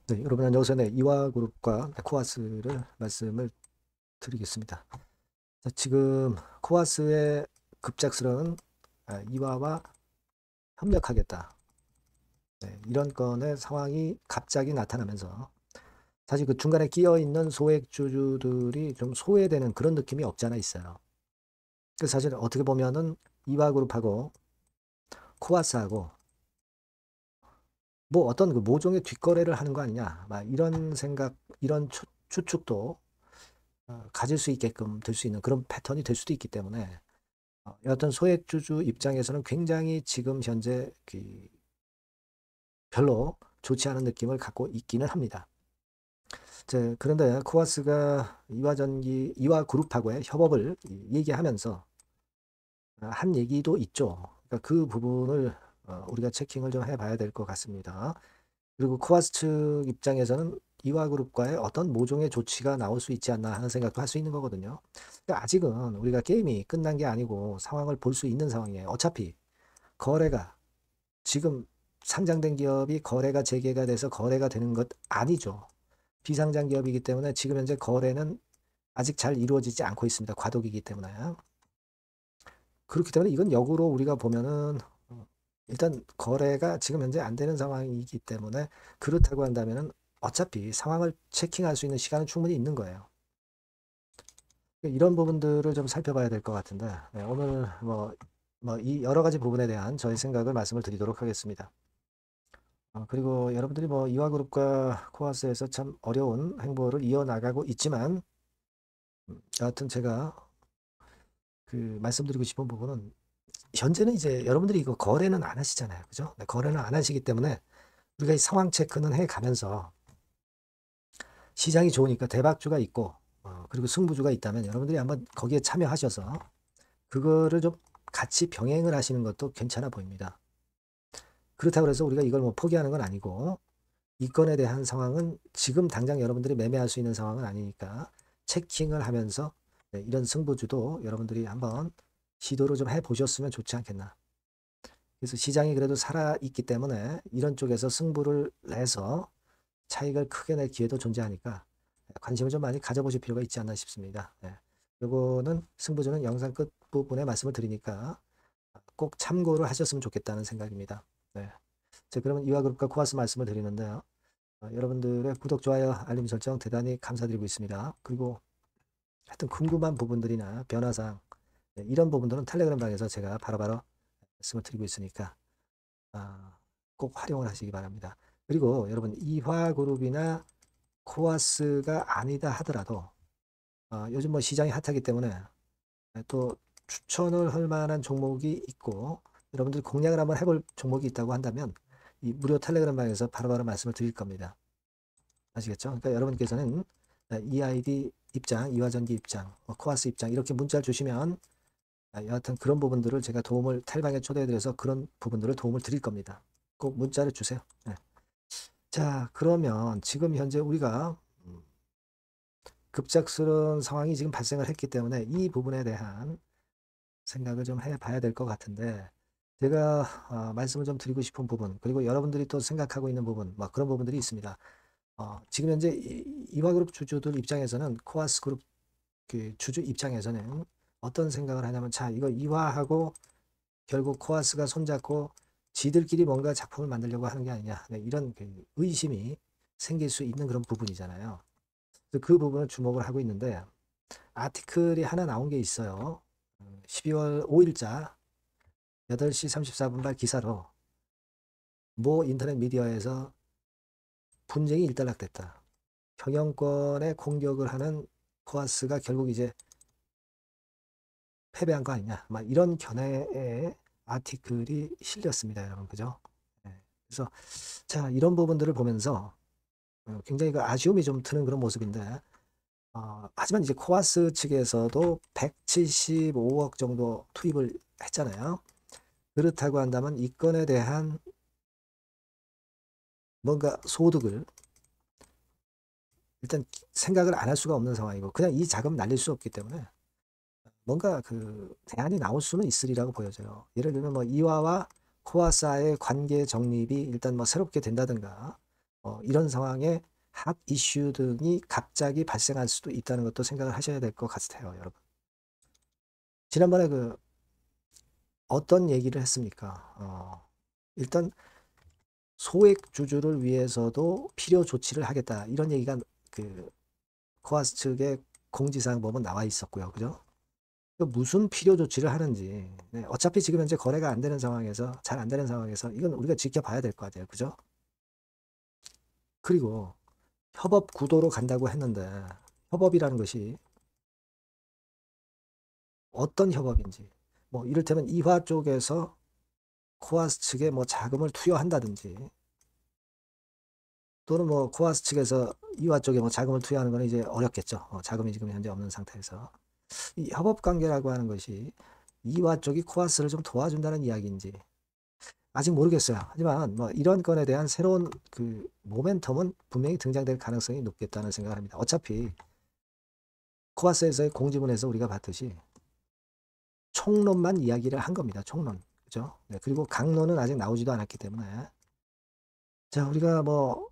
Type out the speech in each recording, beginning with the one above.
네, 여러분 안녕하세요. 네, 이와그룹과 코아스를 말씀을 드리겠습니다. 자, 지금 코아스의 급작스러운 이와와 협력하겠다. 네, 이런 건의 상황이 갑자기 나타나면서 사실 그 중간에 끼어 있는 소액주주들이 좀 소외되는 그런 느낌이 없지 않아 있어요. 그래서 사실 어떻게 보면은 이와그룹하고 코아스하고 뭐 어떤 그 모종의 뒷거래를 하는 거 아니냐, 막 이런 생각, 이런 추측도 가질 수 있게끔 될 수 있는 그런 패턴이 될 수도 있기 때문에 어떤 소액주주 입장에서는 굉장히 지금 현재 별로 좋지 않은 느낌을 갖고 있기는 합니다. 그런데 코아스가 이와그룹하고의 협업을 얘기하면서 한 얘기도 있죠. 그러니까 그 부분을 우리가 체킹을 좀 해봐야 될 것 같습니다. 그리고 코아스 측 입장에서는 이와그룹과의 어떤 모종의 조치가 나올 수 있지 않나 하는 생각도 할 수 있는 거거든요. 그러니까 아직은 우리가 게임이 끝난 게 아니고 상황을 볼 수 있는 상황이에요. 어차피 거래가 지금 상장된 기업이 거래가 재개가 돼서 거래가 되는 것 아니죠. 비상장 기업이기 때문에 지금 현재 거래는 아직 잘 이루어지지 않고 있습니다. 과도기이기 때문에. 그렇기 때문에 이건 역으로 우리가 보면은 일단 거래가 지금 현재 안 되는 상황이기 때문에 그렇다고 한다면은 어차피 상황을 체킹할 수 있는 시간은 충분히 있는 거예요. 이런 부분들을 좀 살펴봐야 될 것 같은데 네, 오늘 이 여러 가지 부분에 대한 저의 생각을 말씀을 드리도록 하겠습니다. 그리고 여러분들이 뭐 이화그룹과 코아스에서 참 어려운 행보를 이어나가고 있지만 여하튼 제가 그 말씀드리고 싶은 부분은 현재는 이제 여러분들이 이거 거래는 안 하시잖아요. 그죠? 네, 거래는 안 하시기 때문에 우리가 이 상황 체크는 해 가면서 시장이 좋으니까 대박주가 있고 그리고 승부주가 있다면 여러분들이 한번 거기에 참여하셔서 그거를 좀 같이 병행을 하시는 것도 괜찮아 보입니다. 그렇다고 해서 우리가 이걸 뭐 포기하는 건 아니고 이 건에 대한 상황은 지금 당장 여러분들이 매매할 수 있는 상황은 아니니까 체킹을 하면서 네, 이런 승부주도 여러분들이 한번 시도를 좀 해보셨으면 좋지 않겠나. 그래서 시장이 그래도 살아있기 때문에 이런 쪽에서 승부를 내서 차익을 크게 낼 기회도 존재하니까 관심을 좀 많이 가져보실 필요가 있지 않나 싶습니다. 예. 요거는 승부주는 영상 끝부분에 말씀을 드리니까 꼭 참고를 하셨으면 좋겠다는 생각입니다. 네. 자, 그러면 이화그룹과 코아스 말씀을 드리는데요. 여러분들의 구독, 좋아요, 알림 설정 대단히 감사드리고 있습니다. 그리고 하여튼 궁금한 부분들이나 변화사항 네, 이런 부분들은 텔레그램 방에서 제가 바로바로 말씀을 드리고 있으니까 아, 꼭 활용을 하시기 바랍니다. 그리고 여러분 이화그룹이나 코아스가 아니다 하더라도 요즘 뭐 시장이 핫하기 때문에 또 추천을 할 만한 종목이 있고 여러분들이 공략을 한번 해볼 종목이 있다고 한다면 이 무료 텔레그램 방에서 바로바로 말씀을 드릴 겁니다. 아시겠죠? 그러니까 여러분께서는 EID 입장, 이화전기 입장, 코아스 입장 이렇게 문자를 주시면 여하튼 그런 부분들을 제가 도움을 텔방에 초대해드려서 그런 부분들을 도움을 드릴 겁니다. 꼭 문자를 주세요. 네. 자, 그러면 지금 현재 우리가 급작스러운 상황이 지금 발생을 했기 때문에 이 부분에 대한 생각을 좀 해봐야 될 것 같은데 제가 말씀을 좀 드리고 싶은 부분 그리고 여러분들이 또 생각하고 있는 부분 뭐 그런 부분들이 있습니다. 지금 현재 이화그룹 주주들 입장에서는 코아스 그룹 그 주주 입장에서는 어떤 생각을 하냐면 자 이거 이화하고 결국 코아스가 손잡고 지들끼리 뭔가 작품을 만들려고 하는 게 아니냐 네, 이런 그 의심이 생길 수 있는 그런 부분이잖아요. 그래서 그 부분을 주목을 하고 있는데 아티클이 하나 나온 게 있어요. 12월 5일자 8시 34분발 기사로 모 인터넷 미디어에서 분쟁이 일단락됐다. 경영권에 공격을 하는 코아스가 결국 이제 패배한 거 아니냐. 막 이런 견해의 아티클이 실렸습니다, 여러분. 그죠? 네. 그래서 자, 이런 부분들을 보면서 굉장히 그 아쉬움이 좀 드는 그런 모습인데 하지만 이제 코아스 측에서도 175억 정도 투입을 했잖아요. 그렇다고 한다면 이 건에 대한 뭔가 소득을 일단 생각을 안 할 수가 없는 상황이고 그냥 이 자금 날릴 수 없기 때문에 뭔가 그 대안이 나올 수는 있으리라고 보여져요. 예를 들면 뭐 이화와 코아사의 관계 정립이 일단 뭐 새롭게 된다든가 이런 상황에 핫 이슈 등이 갑자기 발생할 수도 있다는 것도 생각을 하셔야 될 것 같아요, 여러분. 지난번에 어떤 얘기를 했습니까? 일단 소액주주를 위해서도 필요 조치를 하겠다. 이런 얘기가 코아스 측의 공지사항 보면 나와 있었고요. 그죠? 무슨 필요 조치를 하는지. 네, 어차피 지금 현재 거래가 안 되는 상황에서, 잘 안 되는 상황에서 이건 우리가 지켜봐야 될 것 같아요. 그죠? 그리고 협업 구도로 간다고 했는데 협업이라는 것이 어떤 협업인지, 뭐 이를테면 이화 쪽에서 코아스 측에 뭐 자금을 투여한다든지, 또는 뭐 코아스 측에서 이화 쪽에 뭐 자금을 투여하는 건 이제 어렵겠죠. 자금이 지금 현재 없는 상태에서 이 협업 관계라고 하는 것이 이화 쪽이 코아스를 좀 도와준다는 이야기인지 아직 모르겠어요. 하지만 뭐 이런 건에 대한 새로운 모멘텀은 분명히 등장될 가능성이 높겠다는 생각을 합니다. 어차피 코아스에서의 공지문에서 우리가 봤듯이 총론만 이야기를 한 겁니다. 총론. 그죠? 네, 그리고 강론은 아직 나오지도 않았기 때문에 자, 우리가 뭐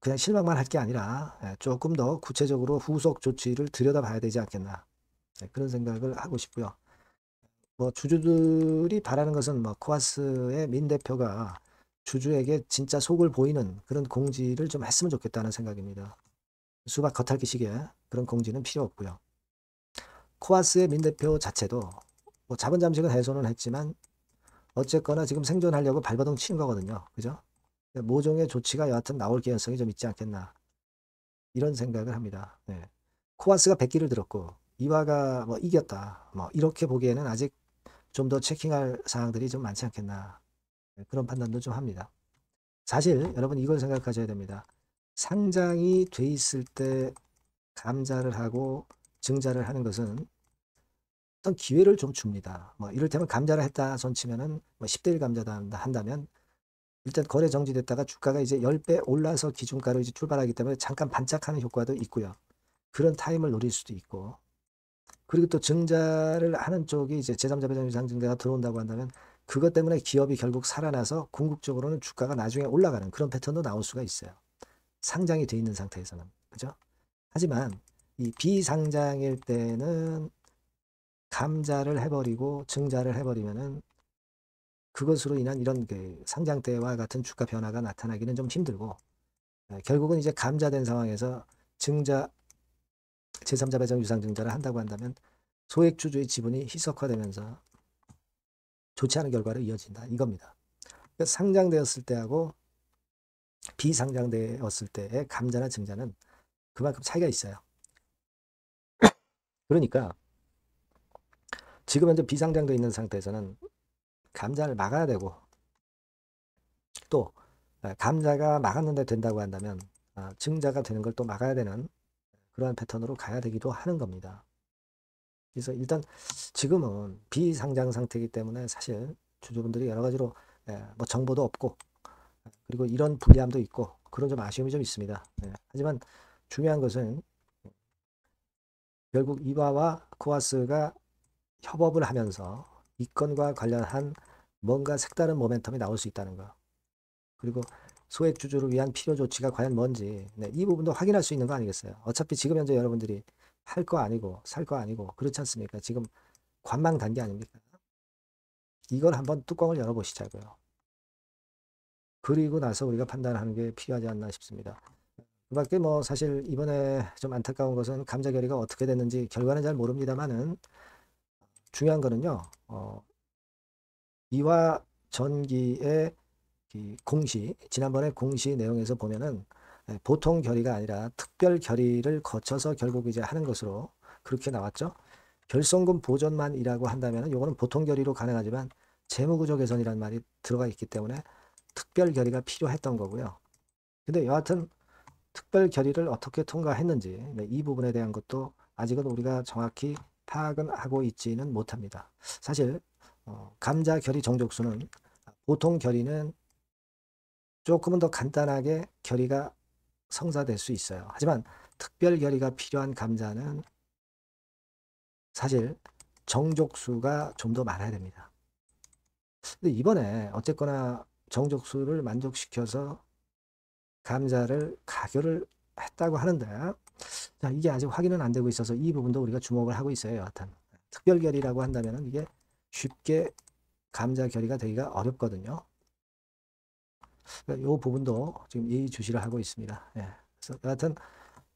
그냥 실망만 할 게 아니라 조금 더 구체적으로 후속 조치를 들여다봐야 되지 않겠나. 네, 그런 생각을 하고 싶고요. 뭐 주주들이 바라는 것은 뭐 코아스의 민 대표가 주주에게 진짜 속을 보이는 그런 공지를 좀 했으면 좋겠다는 생각입니다. 수박 겉핥기식의 그런 공지는 필요 없고요. 코아스의 민 대표 자체도 뭐 자본 잠식은 해소는 했지만 어쨌거나 지금 생존하려고 발버둥 친 거거든요. 그죠? 모종의 조치가 여하튼 나올 개연성이 좀 있지 않겠나. 이런 생각을 합니다. 네. 코아스가 100기를 들었고 이화가 뭐 이겼다. 뭐 이렇게 보기에는 아직 좀 더 체킹할 사항들이 좀 많지 않겠나. 네, 그런 판단도 좀 합니다. 사실 여러분 이걸 생각하셔야 됩니다. 상장이 돼 있을 때 감자를 하고 증자를 하는 것은 어떤 기회를 좀 줍니다. 뭐 이를테면 감자를 했다 손치면은 뭐 10대 1 감자다 한다면 일단 거래 정지됐다가 주가가 이제 10배 올라서 기준가로 이제 출발하기 때문에 잠깐 반짝하는 효과도 있고요. 그런 타임을 노릴 수도 있고, 그리고 또 증자를 하는 쪽이 이제 제3자 배당 유상 증자가 들어온다고 한다면 그것 때문에 기업이 결국 살아나서 궁극적으로는 주가가 나중에 올라가는 그런 패턴도 나올 수가 있어요. 상장이 돼 있는 상태에서는. 그죠? 하지만 이 비상장일 때는 감자를 해버리고 증자를 해버리면은 그것으로 인한 이런 상장 때와 같은 주가 변화가 나타나기는 좀 힘들고, 결국은 이제 감자된 상황에서 증자, 제3자 배정 유상 증자를 한다고 한다면 소액주주의 지분이 희석화되면서 좋지 않은 결과로 이어진다. 이겁니다. 그러니까 상장되었을 때하고 비상장되었을 때의 감자나 증자는 그만큼 차이가 있어요. 그러니까 지금 현재 비상장돼 있는 상태에서는 감자를 막아야 되고, 또 감자가 막았는데 된다고 한다면 증자가 되는 걸 또 막아야 되는 그러한 패턴으로 가야 되기도 하는 겁니다. 그래서 일단 지금은 비상장 상태이기 때문에 사실 주주분들이 여러 가지로 뭐 정보도 없고, 그리고 이런 불리함도 있고 그런 좀 아쉬움이 좀 있습니다. 하지만 중요한 것은 결국 이바와 코아스가 협업을 하면서 이 건과 관련한 뭔가 색다른 모멘텀이 나올 수 있다는 거. 그리고 소액 주주를 위한 필요 조치가 과연 뭔지, 이 부분도 확인할 수 있는 거 아니겠어요? 어차피 지금 현재 여러분들이 할 거 아니고 살 거 아니고 그렇지 않습니까? 지금 관망 단계 아닙니까? 이걸 한번 뚜껑을 열어보시자고요. 그리고 나서 우리가 판단하는 게 필요하지 않나 싶습니다. 그 밖에 뭐 사실 이번에 좀 안타까운 것은 감자 결의가 어떻게 됐는지 결과는 잘 모릅니다만은 중요한 거는요. 이와 전기의 공시, 지난번에 공시 내용에서 보면은 보통 결의가 아니라 특별 결의를 거쳐서 결국 이제 하는 것으로 그렇게 나왔죠. 결손금 보존만이라고 한다면 이거는 보통 결의로 가능하지만 재무구조 개선이라는 말이 들어가 있기 때문에 특별 결의가 필요했던 거고요. 근데 여하튼 특별 결의를 어떻게 통과했는지 이 부분에 대한 것도 아직은 우리가 정확히 파악은 하고 있지는 못합니다. 사실 감자 결의 정족수는 보통 결의는 조금은 더 간단하게 결의가 성사될 수 있어요. 하지만 특별 결의가 필요한 감자는 사실 정족수가 좀 더 많아야 됩니다. 근데 이번에 어쨌거나 정족수를 만족시켜서 감자를 가결을 했다고 하는데, 자, 이게 아직 확인은 안 되고 있어서 이 부분도 우리가 주목을 하고 있어요. 여하튼 특별결의라고 한다면 이게 쉽게 감자 결의가 되기가 어렵거든요. 이 부분도 지금 예의주시를 하고 있습니다. 예. 그래서 여하튼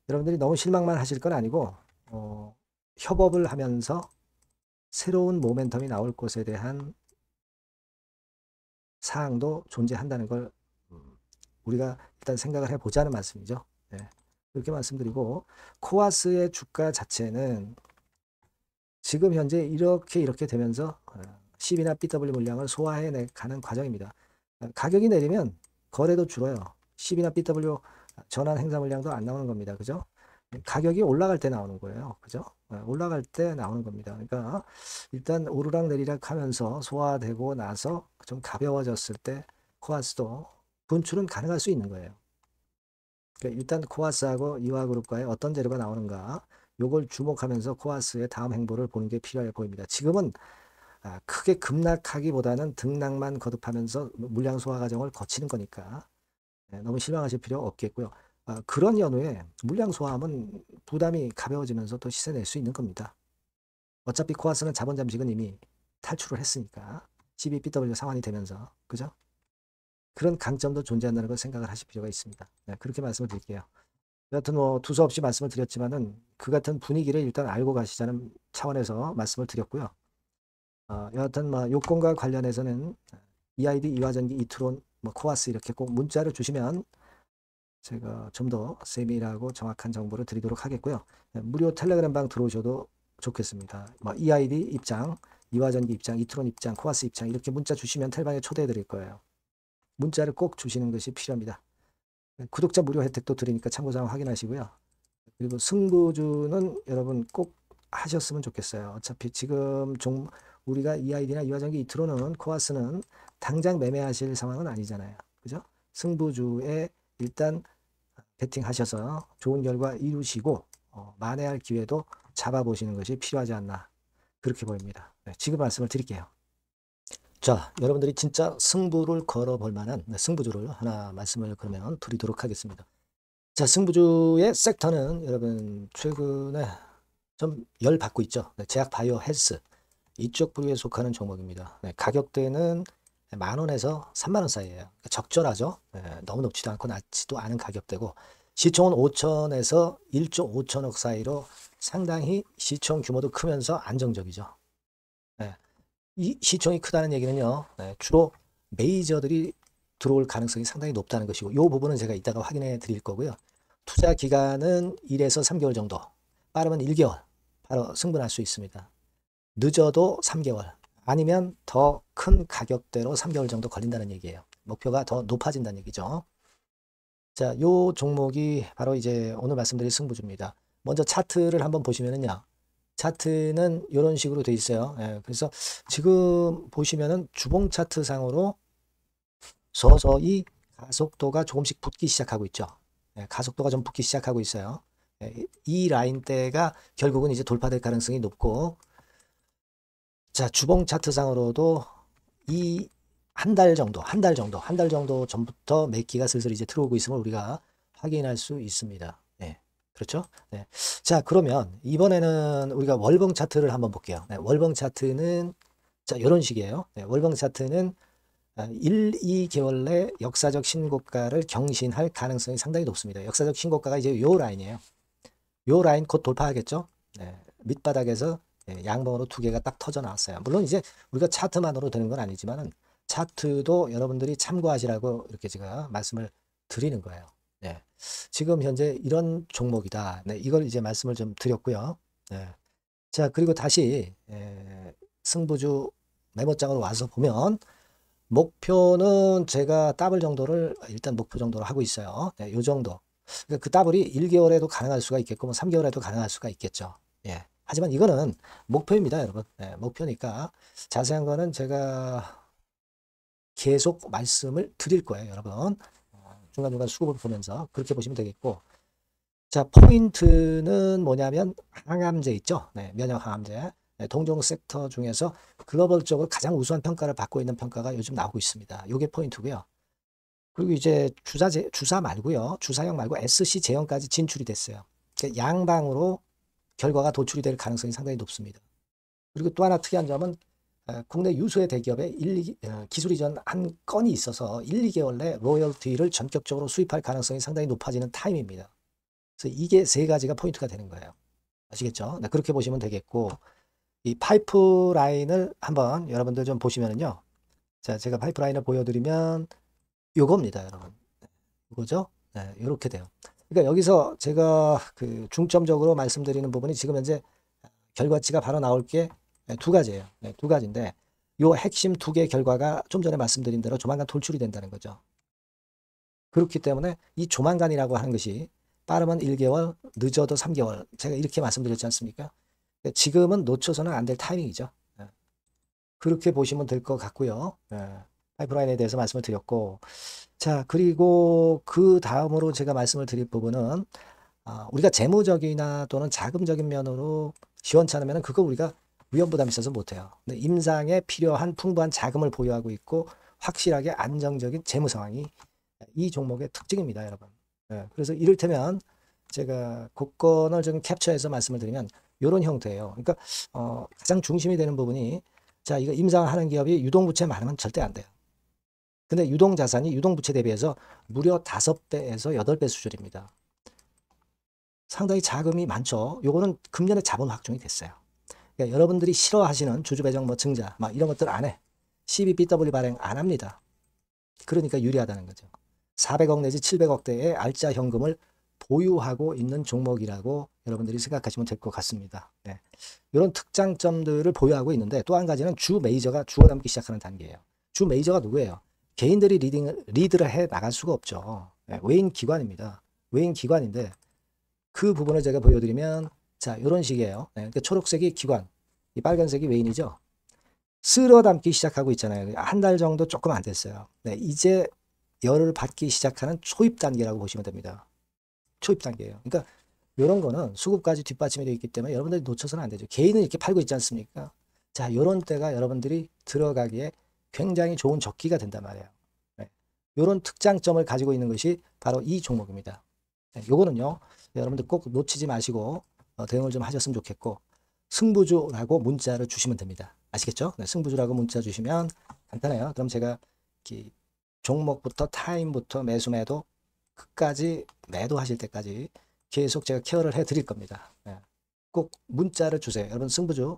여러분들이 너무 실망만 하실 건 아니고 협업을 하면서 새로운 모멘텀이 나올 것에 대한 사항도 존재한다는 걸 우리가 일단 생각을 해보자는 말씀이죠. 예. 그렇게 말씀드리고, 코아스의 주가 자체는 지금 현재 이렇게 되면서 CB나 BW 물량을 소화해 가는 과정입니다. 가격이 내리면 거래도 줄어요. CB나 BW 전환 행사 물량도 안 나오는 겁니다. 그죠? 가격이 올라갈 때 나오는 거예요. 그죠? 올라갈 때 나오는 겁니다. 그러니까 일단 오르락 내리락 하면서 소화되고 나서 좀 가벼워졌을 때 코아스도 분출은 가능할 수 있는 거예요. 그러니까 일단 코아스하고 이화그룹과의 어떤 재료가 나오는가, 요걸 주목하면서 코아스의 다음 행보를 보는 게 필요해 보입니다. 지금은 크게 급락하기보다는 등락만 거듭하면서 물량 소화 과정을 거치는 거니까 너무 실망하실 필요 없겠고요. 그런 연후에 물량 소화하면 부담이 가벼워지면서 또 시세 낼 수 있는 겁니다. 어차피 코아스는 자본 잠식은 이미 탈출을 했으니까 CBBW 상환이 되면서, 그죠? 그런 강점도 존재한다는 걸 생각을 하실 필요가 있습니다. 네, 그렇게 말씀을 드릴게요. 여하튼 뭐 두서없이 말씀을 드렸지만은 그 같은 분위기를 일단 알고 가시자는 차원에서 말씀을 드렸고요. 여하튼 뭐 요건과 관련해서는 EID, 이화전기, 이트론, 뭐 코아스 이렇게 꼭 문자를 주시면 제가 좀 더 세밀하고 정확한 정보를 드리도록 하겠고요. 네, 무료 텔레그램 방 들어오셔도 좋겠습니다. 뭐 EID 입장, 이화전기 입장, 이트론 입장, 코아스 입장 이렇게 문자 주시면 텔방에 초대해 드릴 거예요. 문자를 꼭 주시는 것이 필요합니다. 구독자 무료 혜택도 드리니까 참고사항 확인하시고요. 그리고 승부주는 여러분 꼭 하셨으면 좋겠어요. 어차피 지금 우리가 EID나 이화전기 이트론은 코아스는 당장 매매하실 상황은 아니잖아요. 그죠? 승부주에 일단 베팅하셔서 좋은 결과 이루시고 만회할 기회도 잡아보시는 것이 필요하지 않나 그렇게 보입니다. 네, 지금 말씀을 드릴게요. 자, 여러분들이 진짜 승부를 걸어볼 만한 승부주를 하나 말씀을 그러면 드리도록 하겠습니다. 자, 승부주의 섹터는 여러분 최근에 좀 열 받고 있죠. 네, 제약 바이오 헬스 이쪽 부류에 속하는 종목입니다. 네, 가격대는 10,000원에서 30,000원 사이에요. 그러니까 적절하죠. 네, 너무 높지도 않고 낮지도 않은 가격대고 시총은 5천에서 1조 5천억 사이로 상당히 시총 규모도 크면서 안정적이죠. 네, 이 시총이 크다는 얘기는요. 네, 주로 메이저들이 들어올 가능성이 상당히 높다는 것이고 이 부분은 제가 이따가 확인해 드릴 거고요. 투자 기간은 1에서 3개월 정도, 빠르면 1개월 바로 승분할 수 있습니다. 늦어도 3개월 아니면 더 큰 가격대로 3개월 정도 걸린다는 얘기예요. 목표가 더 높아진다는 얘기죠. 자, 요 종목이 바로 이제 오늘 말씀드릴 승부주입니다. 먼저 차트를 한번 보시면은요. 차트는 이런 식으로 돼 있어요. 예, 그래서 지금 보시면은 주봉 차트 상으로 서서히 가속도가 조금씩 붙기 시작하고 있죠. 예, 가속도가 좀 붙기 시작하고 있어요. 예, 이 라인대가 결국은 이제 돌파될 가능성이 높고, 자, 주봉 차트상으로도 이 한 달 정도 전부터 매기가 슬슬 이제 들어오고 있음을 우리가 확인할 수 있습니다. 네, 그렇죠? 네. 자, 그러면 이번에는 우리가 월봉 차트를 한번 볼게요. 네, 월봉 차트는 자, 이런 식이에요. 네, 월봉 차트는 1, 2개월 내 역사적 신고가를 경신할 가능성이 상당히 높습니다. 역사적 신고가가 이제 요 라인이에요. 요 라인 곧 돌파하겠죠? 네, 밑바닥에서 양봉으로 두 개가 딱 터져 나왔어요. 물론 이제 우리가 차트만으로 되는 건 아니지만은 차트도 여러분들이 참고하시라고 이렇게 제가 말씀을 드리는 거예요. 네. 지금 현재 이런 종목이다. 네, 이걸 이제 말씀을 좀 드렸고요. 네. 자, 그리고 다시 승부주 메모장으로 와서 보면 목표는 제가 더블 정도를 일단 목표 정도로 하고 있어요. 네, 요 정도. 그러니까 그 더블이 1개월에도 가능할 수가 있겠고 뭐 3개월에도 가능할 수가 있겠죠. 예. 하지만 이거는 목표입니다, 여러분. 네, 목표니까 자세한 거는 제가 계속 말씀을 드릴 거예요, 여러분. 중간중간 수급을 보면서 그렇게 보시면 되겠고. 자, 포인트는 뭐냐면 항암제 있죠. 네, 면역 항암제. 네, 동종 섹터 중에서 글로벌적으로 가장 우수한 평가를 받고 있는 평가가 요즘 나오고 있습니다. 이게 포인트고요. 그리고 이제 주사 말고요. 주사형 말고 SC 제형까지 진출이 됐어요. 그러니까 양방으로 결과가 도출이 될 가능성이 상당히 높습니다. 그리고 또 하나 특이한 점은 국내 유수의 대기업에 기술 이전 한 건이 있어서 1, 2개월 내 로열티를 전격적으로 수입할 가능성이 상당히 높아지는 타임입니다. 그래서 이게 세 가지가 포인트가 되는 거예요. 아시겠죠? 네, 그렇게 보시면 되겠고, 이 파이프라인을 한번 여러분들 좀 보시면은요. 자, 제가 파이프라인을 보여드리면 요겁니다, 여러분. 이거죠? 네, 이렇게 돼요. 그러니까 여기서 제가 그 중점적으로 말씀드리는 부분이 지금 현재 결과치가 바로 나올 게 두 가지예요. 네, 두 가지인데 요 핵심 두 개 결과가 좀 전에 말씀드린 대로 조만간 돌출이 된다는 거죠. 그렇기 때문에 이 조만간이라고 하는 것이 빠르면 1개월, 늦어도 3개월. 제가 이렇게 말씀드렸지 않습니까? 지금은 놓쳐서는 안 될 타이밍이죠. 네. 그렇게 보시면 될 것 같고요. 네. 파이프라인에 대해서 말씀을 드렸고, 자, 그리고 그 다음으로 제가 말씀을 드릴 부분은 우리가 재무적이나 또는 자금적인 면으로 시원찮으면 그거 우리가 위험부담이 있어서 못해요. 근데 임상에 필요한 풍부한 자금을 보유하고 있고 확실하게 안정적인 재무 상황이 이 종목의 특징입니다, 여러분. 네, 그래서 이를테면 제가 곡선을 좀 캡처해서 말씀을 드리면 이런 형태예요. 그러니까 가장 중심이 되는 부분이 자, 이거 임상하는 기업이 유동부채 많으면 절대 안 돼요. 근데 유동자산이 유동부채 대비해서 무려 5배에서 8배 수준입니다. 상당히 자금이 많죠. 요거는 금년에 자본 확정이 됐어요. 그러니까 여러분들이 싫어하시는 주주배정 뭐 증자 막 이런 것들 안 해. 12BW 발행 안 합니다. 그러니까 유리하다는 거죠. 400억 내지 700억대의 알짜 현금을 보유하고 있는 종목이라고 여러분들이 생각하시면 될 것 같습니다. 네. 이런 특장점들을 보유하고 있는데 또 한 가지는 주 메이저가 주워담기 시작하는 단계예요. 주 메이저가 누구예요? 개인들이 리드를 해 나갈 수가 없죠. 네. 외인 기관입니다. 외인 기관인데 그 부분을 제가 보여드리면 자 이런 식이에요. 네. 그러니까 초록색이 기관, 이 빨간색이 외인이죠. 쓸어 담기 시작하고 있잖아요. 한 달 정도 조금 안 됐어요. 네. 이제 열을 받기 시작하는 초입 단계라고 보시면 됩니다. 초입 단계예요. 그러니까 이런 거는 수급까지 뒷받침이 되어 있기 때문에 여러분들이 놓쳐서는 안 되죠. 개인은 이렇게 팔고 있지 않습니까? 자, 이런 때가 여러분들이 들어가기에 굉장히 좋은 적기가 된단 말이에요. 네. 이런 특장점을 가지고 있는 것이 바로 이 종목입니다. 네, 요거는요, 여러분들 꼭 놓치지 마시고 대응을 좀 하셨으면 좋겠고, 승부주라고 문자를 주시면 됩니다. 아시겠죠? 네, 승부주라고 문자 주시면 간단해요. 그럼 제가 종목부터 타임부터 매수 매도 끝까지 매도하실 때까지 계속 제가 케어를 해 드릴 겁니다. 네. 꼭 문자를 주세요. 여러분 승부주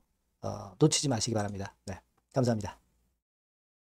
놓치지 마시기 바랍니다. 네, 감사합니다.